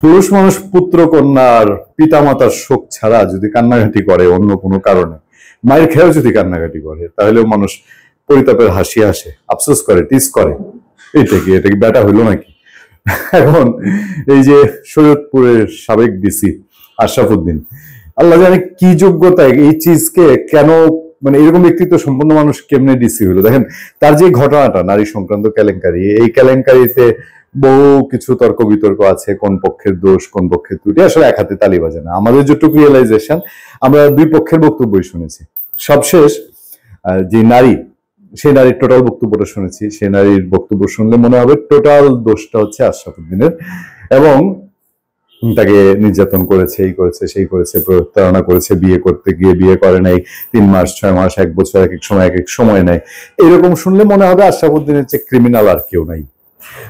পুরুষ মানুষ পুত্র কন্যার পিতামাতার শোক ছাড়া যদি কান্নাকাটি করে অন্য কোনো কারণে, মায়ের খেয়েও যদি কান্নাকাটি করে, তাহলেও মানুষ পরিতাপের হাসি হাসে, আফসোস করে, টিস করে। এটা কি ব্যাটা হইলো নাকি? এখন এই যে সৈয়দপুরের সাবেক ডিসি আশরাফুদ্দিন, আল্লাহ জানে কি যোগ্যতায় এই চিজকে কেন, মানে এরকম ব্যক্তিত্ব সম্পন্ন মানুষ কেমনে ডিসি হলো। দেখেন তার যে ঘটনাটা, নারী সংক্রান্ত কেলেঙ্কারি, এই কেলেঙ্কারিতে বহু কিছু তর্ক বিতর্ক আছে, কোন পক্ষের দোষ কোন পক্ষের ত্রুটি, আসলে এক হাতে তালি বাজে না। আমাদের যেটুকু রিয়েলাইজেশন, আমরা দুই পক্ষের বক্তব্যই শুনেছি। সবশেষ যে নারী, সেই নারীর টোটাল বক্তব্যটা শুনেছি। সেই নারীর বক্তব্য শুনলে মনে হবে টোটাল দোষটা হচ্ছে আশরাফুদ্দিনের, এবং তাকে নির্যাতন করেছে, এই করেছে, সেই করেছে, প্রতারণা করেছে, বিয়ে করতে গিয়ে বিয়ে করে নাই, 3 মাস 6 মাস 1 বছর, এক এক সময় নেয়। এরকম শুনলে মনে হবে আশরাফুদ্দিনের চেয়ে ক্রিমিনাল আর কেউ নাই।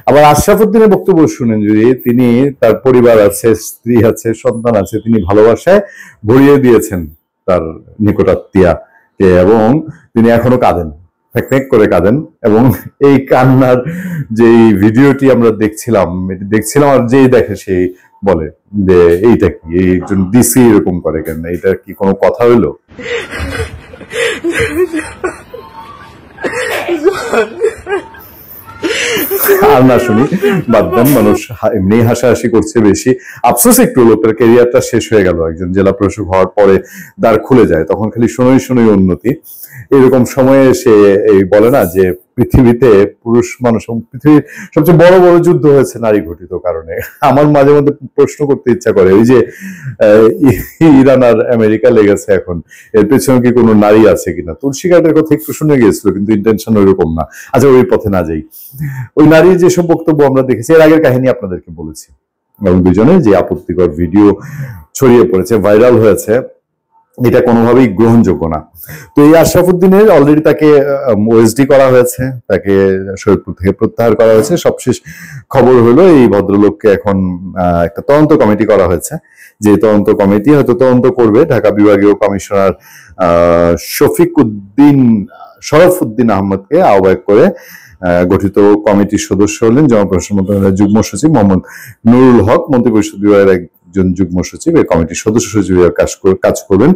আবার আশরাফুদ্দিনের বক্তব্য শুনেন যদি, তিনি তার পরিবার আছে, স্ত্রী আছে, সন্তান আছে, তিনি ভালোবাসায় ভরিয়ে দিয়েছেন তার নিকটাত্মীয়াকে, এবং তিনি এখনো কাঁদেন, ফেক করে কাঁদেন। এবং এই কান্নার যে ভিডিওটি আমরা দেখছিলাম আর যেই দেখে সেই বলে যে এইটা কি, এই একজন ডিসি এরকম করে কেন, এটা কি কোনো কথা হইলো? আর না শুনি, বাদ দেন, মানুষ এমনি হাসাহাসি করছে বেশি। আফসোস একটু, লোকের ক্যারিয়ারটা শেষ হয়ে গেল, একজন জেলা প্রশাসক হওয়ার পরে দ্বার খুলে যায়, তখন খালি শুনোই উন্নতি। এরকম সময়ে সে এই বলে না যে পৃথিবীতে পুরুষ মানুষ, পৃথিবীর সবচেয়ে বড় বড় যুদ্ধ হয়েছে নারী ঘটিত কারণে। আমার মাঝে মধ্যে প্রশ্ন করতে ইচ্ছা করে, ওই যে ইরান আর আমেরিকা লেগেছে এখন, এর পেছনে কি কোনো নারী আছে কিনা? তুলসী গার্ডের কথা একটু শুনে গিয়েছিল, কিন্তু ইন্টেনশন ওইরকম না। আচ্ছা, ওই পথে না যাই। ওই নারীর যেসব বক্তব্য আমরা দেখেছি, এর আগের কাহিনী আপনাদেরকে বলেছি, এবং দুজনে যে আপত্তিকর ভিডিও ছড়িয়ে পড়েছে, ভাইরাল হয়েছে, এটা কোনোভাবেই গ্রহণযোগ্য না। তো এই আশরাফুদ্দিনের অলরেডি তাকে ওএসডি করা হয়েছে, তাকে সৈয়দপুর থেকে প্রত্যাহার করা হয়েছে। সবশেষ খবর হলো এই ভদ্রলোককে এখন একটা তদন্ত কমিটি করা হয়েছে, যে তদন্ত কমিটি হয়তো তদন্ত করবে ঢাকা বিভাগীয় কমিশনার শরফুদ্দিন আহমদকে আহ্বায়ক করে গঠিত কমিটির সদস্য হলেন জনপ্রশাসন মন্ত্রণালয়ের যুগ্ম সচিব মোহাম্মদ নুরুল হক, মন্ত্রিপরিষদ বিভাগের একজন যুগ্ম সচিব, এই কমিটির সদস্য সচিবের কাজ করবেন।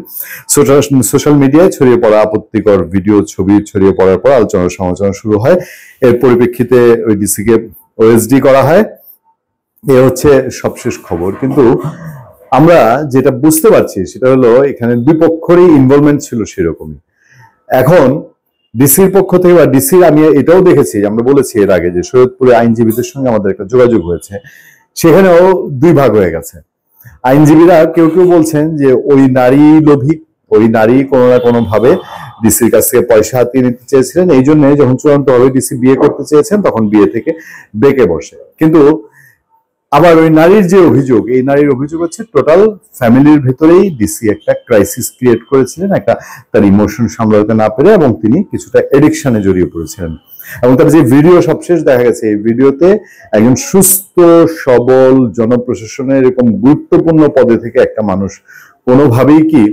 সোশ্যাল মিডিয়ায় ছড়িয়ে পড়া আপত্তিকর ভিডিও, ছবি ছড়িয়ে পড়ার পর আলোচনা সমালোচনা শুরু হয়। এর পরিপ্রেক্ষিতে ওই ডিসিকে ওএসডি করা হয়। এ হচ্ছে সবশেষ খবর। কিন্তু আমরা যেটা বুঝতে পারছি সেটা হলো, এখানে দুই পক্ষেরই ইনভলভমেন্ট ছিল সেরকমই। এখন ডিসির পক্ষ থেকে বা ডিসির, আমি এটাও দেখেছি, আমরা বলেছি এর আগে যে সৈয়দপুরে আইনজীবীদের সঙ্গে আমাদের একটা যোগাযোগ হয়েছে, সেখানেও দুই ভাগ হয়ে গেছে। আইনজীবীরা কেউ বলছেন যে ওই নারী লোভী, ওই নারী কোনো না কোনো ভাবে ডিসির কাছ থেকে পয়সা হাতিয়ে নিতে চেয়েছিলেন, এই জন্য যখন চূড়ান্ত ভাবে ডিসি বিয়ে করতে চেয়েছেন তখন বিয়ে থেকে বেঁকে বসে। কিন্তু আবার ওই নারীর যে অভিযোগ, এই নারীর অভিযোগ হচ্ছে টোটাল ফ্যামিলির ভেতরেই ডিসি একটা ক্রাইসিস ক্রিয়েট করেছিলেন, একটা তার ইমোশন সামলাতে না পেরে, এবং তিনি কিছুটা এডিকশনে জড়িয়ে পড়েছিলেন। এবং তার যে ভিডিও সবশেষ দেখা গেছে, এই ভিডিওতে একজন সুস্থ সবল জনপ্রশাসনের এরকম গুরুত্বপূর্ণ পদে থেকে একটা মানুষ কোনোভাবেই কি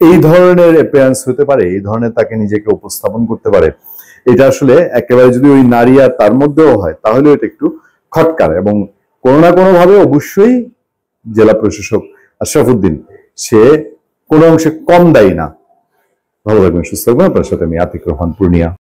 এই ধরনের অ্যাপিয়ারেন্স হতে পারে, এই ধরনের তাকে নিজেকে উপস্থাপন করতে পারে? এটা আসলে একেবারে যদি ওই নারী আর তার মধ্যেও হয়, তাহলে এটা একটু খটকার। এবং কোনো না কোনো ভাবে অবশ্যই জেলা প্রশাসক আশরাফুদ্দিন সে কোনো অংশে কম দায়ী না। ভালো থাকবেন, সুস্থ থাকবেন। আপনার সাথে আমি আতিক রহমান, পূর্ণিয়া।